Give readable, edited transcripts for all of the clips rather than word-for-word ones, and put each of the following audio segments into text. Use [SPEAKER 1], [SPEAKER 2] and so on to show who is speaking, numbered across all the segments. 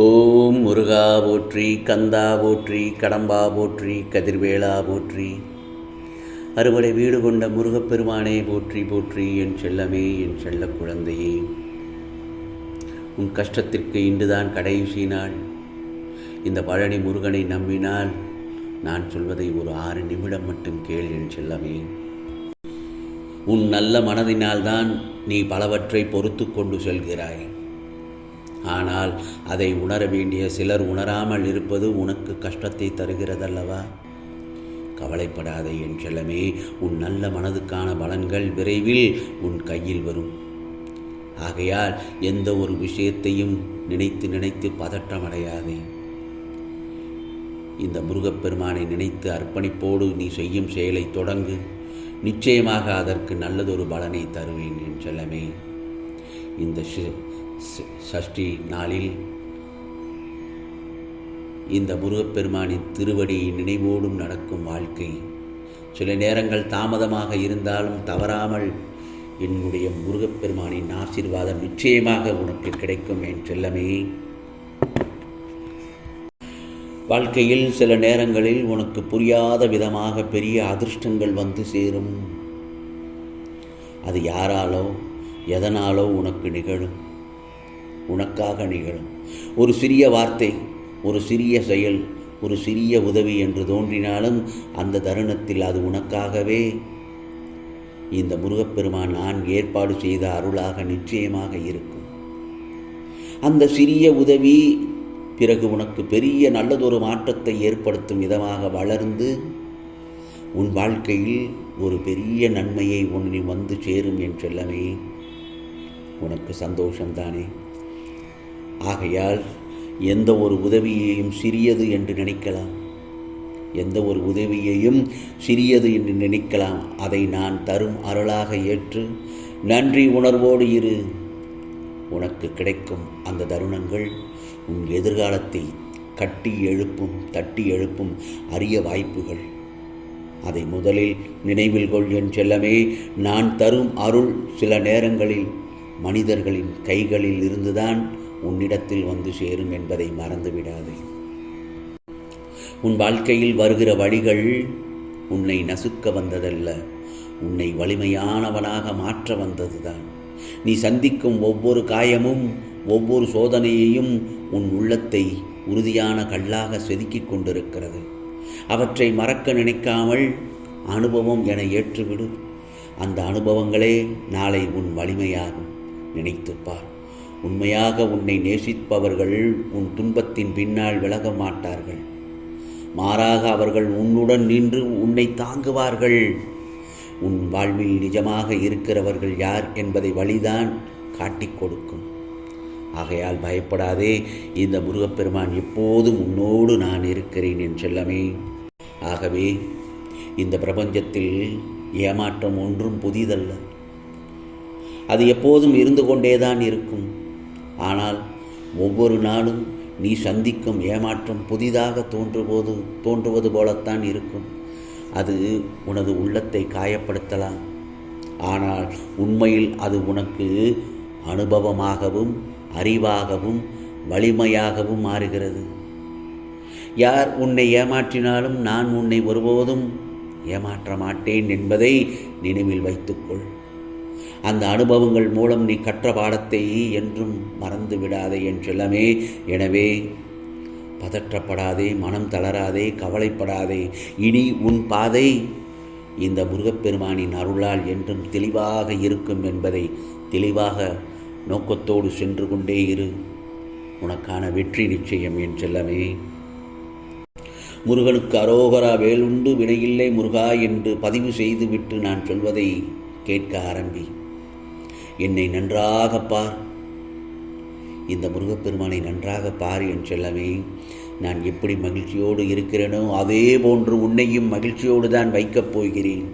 [SPEAKER 1] ஓம் முருகா போற்றி, கந்தா போற்றி, கடம்பா போற்றி, கதிர்வேளா போற்றி. அறுவடை வீடு கொண்ட முருகப்பெருமானே போற்றி போற்றி. என் செல்லமே, என் செல்ல குழந்தையே, உன் கஷ்டத்திற்கு இன்றுதான் கடைசி நாள். இந்த பழனி முருகனை நம்பினால் நான் சொல்வதை ஒரு 6 நிமிடம் மட்டும் கேள் என் செல்லமே. உன் நல்ல மனதினால்தான் நீ பலவற்றை பொறுத்து கொண்டு செல்கிறாய். ஆனால் அதை உணர வேண்டிய சிலர் உணராமல் இருப்பது உனக்கு கஷ்டத்தை தருகிறதல்லவா? கவலைப்படாதே என் செல்லமே. உன் நல்ல மனதுக்கான பலன்கள் விரைவில் உன் கையில் வரும். ஆகையால் எந்த ஒரு விஷயத்தையும் நினைத்து நினைத்து பதற்றமடையாதே. இந்த முருகப்பெருமானை நினைத்து அர்ப்பணிப்போடு நீ செய்யும் செயலை தொடங்கு. நிச்சயமாக அதற்கு நல்லதொரு பலனை தருவேன் என் செல்லமே. இந்த சஷ்டி நாளில் இந்த முருகப்பெருமானின் திருவடியை நினைவோடும் நடக்கும் வாழ்க்கை சில நேரங்கள் தாமதமாக இருந்தாலும் தவறாமல் என்னுடைய முருகப்பெருமானின் ஆசீர்வாதம் நிச்சயமாக உனக்கு கிடைக்கும் என் செல்லமே. வாழ்க்கையில் சில நேரங்களில் உனக்கு புரியாத விதமாக பெரிய அதிர்ஷ்டங்கள் வந்து சேரும். அது யாராலோ எதனாலோ உனக்கு நிகழும், உனக்காக நிகழும். ஒரு சிறிய வார்த்தை, ஒரு சிறிய செயல், ஒரு சிறிய உதவி என்று தோன்றினாலும் அந்த தருணத்தில் அது உனக்காகவே இந்த முருகப்பெருமான் நான் ஏற்பாடு செய்த அருளாக நிச்சயமாக இருக்கும். அந்த சிறிய உதவி பிறகு உனக்கு பெரிய நல்லதொரு மாற்றத்தை ஏற்படுத்தும் விதமாக வளர்ந்து உன் வாழ்க்கையில் ஒரு பெரிய நன்மையை உன்னை வந்து சேரும் என் செல்லமே. உனக்கு சந்தோஷம்தானே? ஆகையால் எந்த ஒரு உதவியையும் சிறியது என்று நினைக்கலாம், எந்த ஒரு உதவியையும் சிறியது என்று நினைக்கலாம். அதை நான் தரும் அருளாக ஏற்று நன்றி உணர்வோடு இரு. உனக்கு கிடைக்கும் அந்த தருணங்கள் உன் எதிர்காலத்தை தட்டி எழுப்பும் அரிய வாய்ப்புகள். அதை முதலில் நினைவில் கொள் என் செல்லமே. நான் தரும் அருள் சில நேரங்களில் மனிதர்களின் கைகளில் இருந்துதான் உன்னிடத்தில் வந்து சேரும் என்பதை மறந்துவிடாதே. உன் வாழ்க்கையில் வருகிற வழிகள் உன்னை நசுக்க வந்ததல்ல, உன்னை வலிமையானவனாக மாற்ற வந்ததுதான். நீ சந்திக்கும் ஒவ்வொரு காயமும் ஒவ்வொரு சோதனையையும் உன் உள்ளத்தை உறுதியான கல்லாக செதுக்கிக் கொண்டிருக்கிறது. அவற்றை மறக்க நினைக்காமல் அனுபவம் என ஏற்றுவிடு. அந்த அனுபவங்களே நாளை உன் வலிமையாகும். நினைத்துப்பார். உண்மையாக உன்னை நேசிப்பவர்கள் உன் துன்பத்தின் பின்னால் விலக மாட்டார்கள். மாறாக அவர்கள் உன்னுடன் நின்று உன்னை தாங்குவார்கள். உன் வாழ்வில் நிஜமாக இருக்கிறவர்கள் யார் என்பதை வழிதான் காட்டிக் கொடுக்கும். ஆகையால் பயப்படாதே. இந்த முருகப்பெருமான் எப்போதும் உன்னோடு நான் இருக்கிறேன் என் செல்லமே. ஆகவே இந்த பிரபஞ்சத்தில் ஏமாற்றம் ஒன்றும் புதிதல்ல. அது எப்போதும் இருந்து கொண்டேதான் இருக்கும். ஆனால் ஒவ்வொரு நாளும் நீ சந்திக்கும் ஏமாற்றம் புதிதாக தோன்றுவது போலத்தான் இருக்கும். அது உனது உள்ளத்தை காயப்படுத்தலாம். ஆனால் உண்மையில் அது உனக்கு அனுபவமாகவும் அறிவாகவும் வலிமையாகவும் மாறுகிறது. யார் உன்னை ஏமாற்றினாலும் நான் உன்னை ஒருபோதும் ஏமாற்ற மாட்டேன் என்பதை நினைவில் வைத்துக்கொள். அந்த அனுபவங்கள் மூலம் நீ கற்ற பாடத்தை என்றும் மறந்து விடாதே என் செல்லமே. எனவே பதற்றப்படாதே, மனம் தளராதே, கவலைப்படாதே. இனி உன் பாதை இந்த முருகப்பெருமானின் அருளால் என்றும் தெளிவாக இருக்கும் என்பதை தெளிவாக நோக்கத்தோடு சென்று கொண்டே இரு. உனக்கான வெற்றி நிச்சயம் என் செல்லமே. முருகனுக்கு அரோகரா, வேலுண்டு வினையில்லை முருகா என்று பதிவு செய்துவிட்டு நான் சொல்வதை கேட்க ஆரம்பி. என்னை நன்றாக பார். இந்த முருகப்பெருமானை நன்றாக பார் என் செல்லமே. நான் எப்படி மகிழ்ச்சியோடு இருக்கிறேனோ அதே போன்று உன்னையும் மகிழ்ச்சியோடு தான் வைக்கப் போகிறேன்.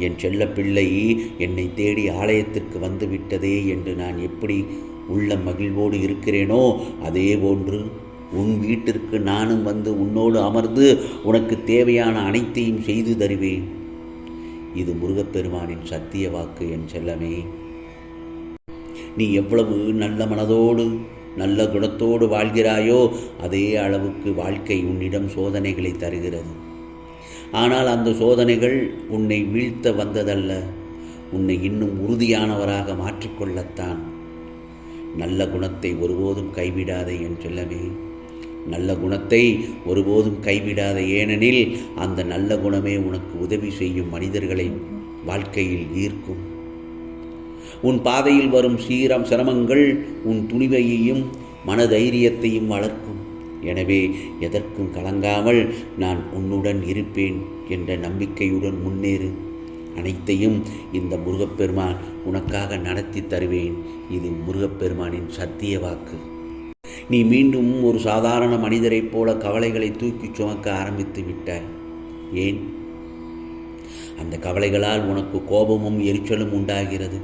[SPEAKER 1] என் செல்ல பிள்ளை என்னை தேடி ஆலயத்திற்கு வந்து விட்டதே என்று நான் எப்படி உள்ள மகிழ்வோடு இருக்கிறேனோ அதே போன்று உன் வீட்டிற்கு நானும் வந்து உன்னோடு அமர்ந்து உனக்கு தேவையான அனைத்தையும் செய்து தருவேன். இது முருகப்பெருமானின் சத்திய வாக்கு என் செல்லமே. நீ எவ்வளவு நல்ல மனதோடு நல்ல குணத்தோடு வாழ்கிறாயோ அதே அளவுக்கு வாழ்க்கை உன்னிடம் சோதனைகளை தருகிறது. ஆனால் அந்த சோதனைகள் உன்னை வீழ்த்த வந்ததல்ல, உன்னை இன்னும் உறுதியானவராக மாற்றிக்கொள்ளத்தான். நல்ல குணத்தை ஒருபோதும் கைவிடாதே என் செல்லமே, நல்ல குணத்தை ஒருபோதும் கைவிடாதே. ஏனெனில் அந்த நல்ல குணமே உனக்கு உதவி செய்யும் மனிதர்களை வாழ்க்கையில் ஈர்க்கும். உன் பாதையில் வரும் சிரமங்கள் உன் துணிவையையும் மனதைரியத்தையும் வளர்க்கும். எனவே எதற்கும் கலங்காமல் நான் உன்னுடன் இருப்பேன் என்ற நம்பிக்கையுடன் முன்னேறு. அனைத்தையும் இந்த முருகப்பெருமான் உனக்காக நடத்தி தருவேன். இது முருகப்பெருமானின் சத்திய வாக்கு. நீ மீண்டும் ஒரு சாதாரண மனிதரைப் போல கவலைகளை தூக்கி சுமக்க ஆரம்பித்து விட்டாய். ஏன்? அந்த கவலைகளால் உனக்கு கோபமும் எரிச்சலும் உண்டாகிறது.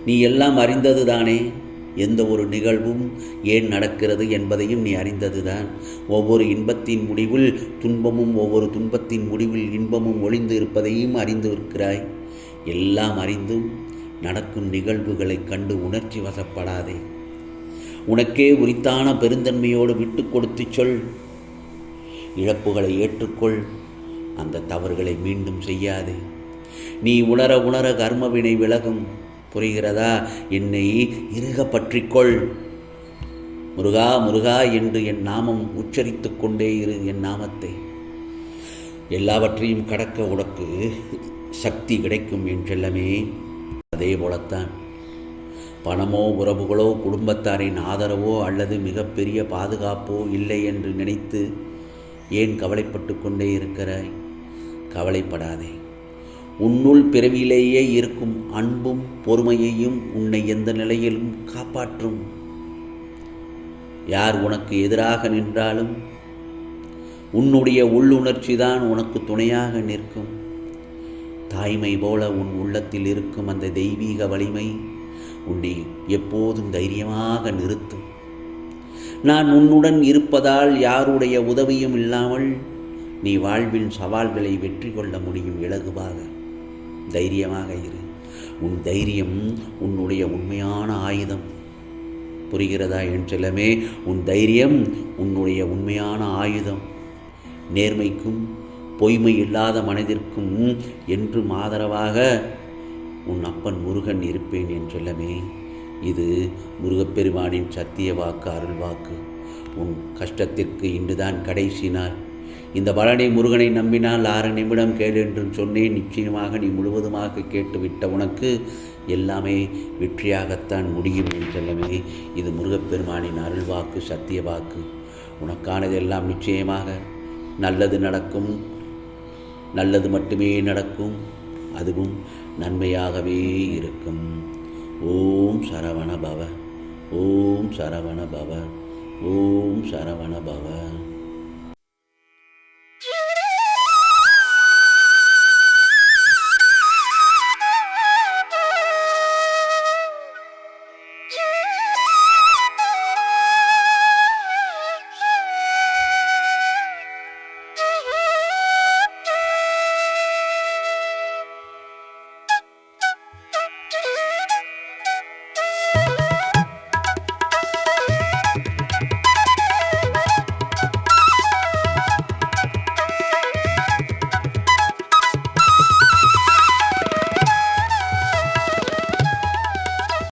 [SPEAKER 1] நீ எல்லாம் அறிந்தது தானே. எந்த ஒரு நிகழ்வும் ஏன் நடக்கிறது என்பதையும் நீ அறிந்ததுதான். ஒவ்வொரு இன்பத்தின் முடிவில் துன்பமும், ஒவ்வொரு துன்பத்தின் முடிவில் இன்பமும் ஒளிந்து இருப்பதையும் அறிந்து இருக்கிறாய். எல்லாம் அறிந்தும் நடக்கும் நிகழ்வுகளை கண்டு உணர்ச்சி வசப்படாதே. உனக்கே உரித்தான பெருந்தன்மையோடு விட்டு கொடுத்து சொல். இழப்புகளை ஏற்றுக்கொள். அந்த தவறுகளை மீண்டும் செய்யாதே. நீ உணர உணர கர்மவினை விலகும். புரிகிறதா? என்னை இறுக பற்றிக்கொள். முருகா முருகா என்று என் நாமம் உச்சரித்து கொண்டே இரு. என் நாமத்தை எல்லாவற்றையும் கடக்க உனக்கு சக்தி கிடைக்கும் என் செல்லமே. அதே போலத்தான் பணமோ, உறவுகளோ, குடும்பத்தாரின் ஆதரவோ அல்லது மிகப்பெரிய பாதுகாப்போ இல்லை என்று நினைத்து ஏன் கவலைப்பட்டு கொண்டே இருக்கிறாய்? கவலைப்படாதே. உன்னுள் பிறவியிலேயே இருக்கும் அன்பும் பொறுமையையும் உன்னை எந்த நிலையிலும் காப்பாற்றும். யார் உனக்கு எதிராக நின்றாலும் உன்னுடைய உள்ளுணர்ச்சி தான் உனக்கு துணையாக நிற்கும். தாய்மை போல உன் உள்ளத்தில் இருக்கும் அந்த தெய்வீக வலிமை உன்னை எப்போதும் தைரியமாக நிறுத்தும். நான் உன்னுடன் இருப்பதால் யாருடைய உதவியும் இல்லாமல் நீ வாழ்வின் சவால்களை வெற்றி கொள்ள முடியும். இலகுவாக தைரியமாக இரு. உன் தைரியம் உன்னுடைய உண்மையான ஆயுதம். புரிகிறதா என் செல்லமே? உன் தைரியம் உன்னுடைய உண்மையான ஆயுதம். நேர்மைக்கும் பொய்மை இல்லாத மனதிற்கும் என்றும் ஆதரவாக உன் அப்பன் முருகன் இருப்பேன் என் செல்லமே. இது முருகப்பெருமானின் சத்திய வாக்கு, அருள் வாக்கு. உன் கஷ்டத்திற்கு இன்றுதான் கடைசி நாள். இந்த பழனி முருகனை நம்பினால் 6 நிமிடம் கேளு என்று சொன்னேன். நிச்சயமாக நீ முழுவதுமாக கேட்டுவிட்ட உனக்கு எல்லாமே வெற்றியாகத்தான் முடியும் என் செல்லமே. இது முருகப்பெருமானின் அருள் வாக்கு, சத்திய வாக்கு. உனக்கானதெல்லாம் நிச்சயமாக நல்லது நடக்கும். நல்லது மட்டுமே நடக்கும். அதுவும் நன்மையாகவே இருக்கும். ஓம் சரவண பவ. ஓம் சரவண பவ. ஓம் சரவண பவ.